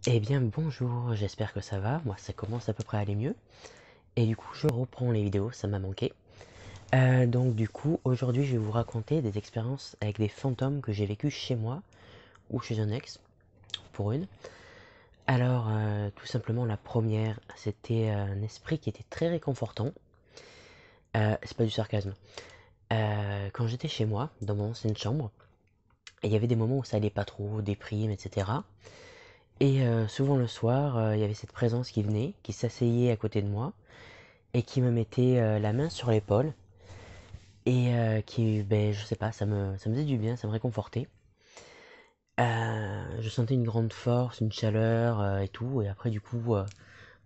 Eh bien bonjour, j'espère que ça va, moi ça commence à peu près à aller mieux. Et du coup je reprends les vidéos, ça m'a manqué. Donc du coup aujourd'hui je vais vous raconter des expériences avec des fantômes que j'ai vécues chez moi ou chez un ex, pour une. Alors tout simplement la première c'était un esprit qui était très réconfortant. C'est pas du sarcasme. Quand j'étais chez moi, dans mon ancienne chambre, il y avait des moments où ça allait pas trop, déprime, etc. Et souvent le soir, il y avait cette présence qui venait, qui s'asseyait à côté de moi et qui me mettait la main sur l'épaule et qui, ben, je sais pas, ça me faisait du bien, ça me réconfortait. Je sentais une grande force, une chaleur et tout, et après du coup, bon,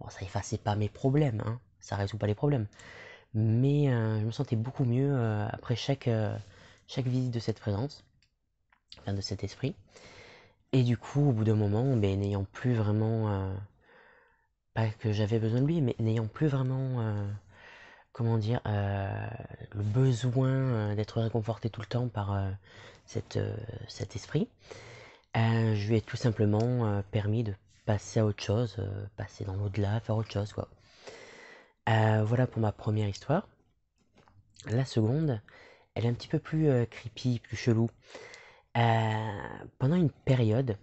ça effaçait pas mes problèmes, hein, ça résout pas les problèmes, mais je me sentais beaucoup mieux après chaque visite de cette présence, enfin de cet esprit. Et du coup, au bout d'un moment, ben, n'ayant plus vraiment, pas que j'avais besoin de lui, mais n'ayant plus vraiment comment dire, le besoin d'être réconforté tout le temps par cette, cet esprit, je lui ai tout simplement permis de passer à autre chose, passer dans l'au-delà, faire autre chose, quoi. Voilà pour ma première histoire. La seconde, elle est un petit peu plus creepy, plus chelou. Pendant une période,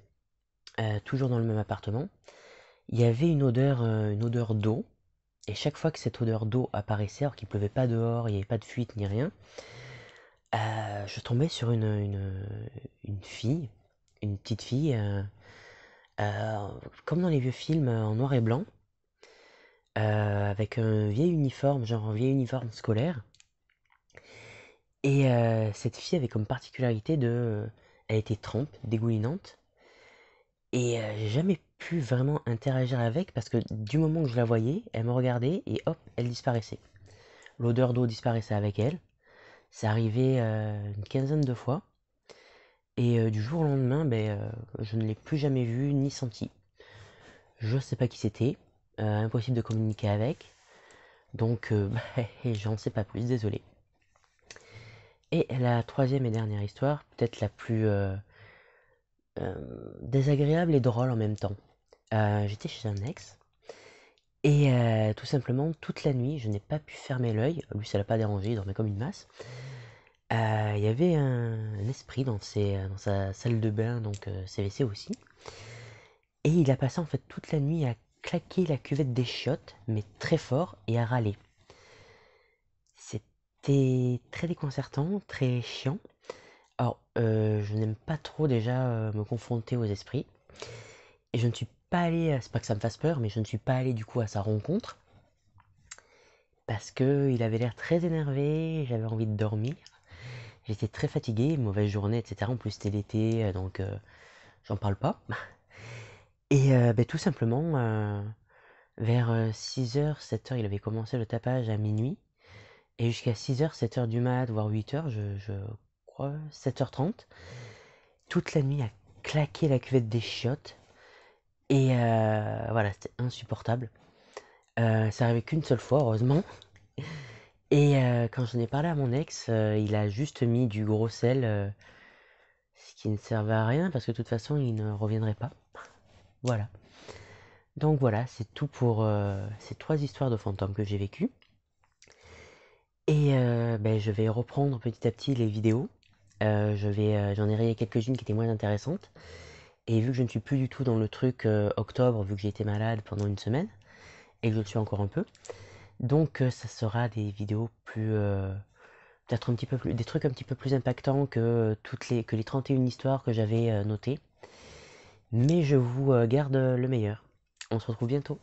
toujours dans le même appartement, il y avait une odeur d'eau. Et chaque fois que cette odeur d'eau apparaissait, alors qu'il pleuvait pas dehors, il n'y avait pas de fuite ni rien, je tombais sur une fille, une petite fille, euh, comme dans les vieux films en noir et blanc, avec un vieil uniforme, genre un vieil uniforme scolaire. Et cette fille avait comme particularité elle était trempe, dégoulinante, et j'ai jamais pu vraiment interagir avec parce que du moment que je la voyais, elle me regardait et hop, elle disparaissait. L'odeur d'eau disparaissait avec elle. C'est arrivé une quinzaine de fois. Et du jour au lendemain, ben, je ne l'ai plus jamais vu ni senti. Je sais pas qui c'était, impossible de communiquer avec, donc bah, j'en sais pas plus, désolé. Et la troisième et dernière histoire, peut-être la plus euh, désagréable et drôle en même temps. J'étais chez un ex, et tout simplement, toute la nuit, je n'ai pas pu fermer l'œil. Lui, ça l'a pas dérangé, il dormait comme une masse. Il y avait un esprit dans sa salle de bain, donc ses WC aussi. Et il a passé en fait toute la nuit à claquer la cuvette des chiottes, mais très fort, et à râler. C'était très déconcertant, très chiant. Alors, je n'aime pas trop déjà me confronter aux esprits. Et je ne suis pas allé, c'est pas que ça me fasse peur, mais je ne suis pas allé du coup à sa rencontre. Parce que il avait l'air très énervé, j'avais envie de dormir. J'étais très fatigué, mauvaise journée, etc. En plus c'était l'été, donc j'en parle pas. Et ben, tout simplement, vers 6h, 7h, il avait commencé le tapage à minuit. Et jusqu'à 6h, 7h du mat, voire 8h, je crois, 7h30, toute la nuit à claquer la cuvette des chiottes. Et voilà, c'était insupportable. Ça arrivait qu'une seule fois, heureusement. Et quand j'en ai parlé à mon ex, il a juste mis du gros sel, ce qui ne servait à rien parce que de toute façon, il ne reviendrait pas. Voilà. Donc voilà, c'est tout pour ces trois histoires de fantômes que j'ai vécues. Et ben, je vais reprendre petit à petit les vidéos. J'en ai rayé quelques-unes qui étaient moins intéressantes. Et vu que je ne suis plus du tout dans le truc octobre, vu que j'ai été malade pendant une semaine, et que je le suis encore un peu, donc ça sera des vidéos plus, peut-être un petit peu plus, des trucs un petit peu plus impactants que que les 31 histoires que j'avais notées. Mais je vous garde le meilleur. On se retrouve bientôt.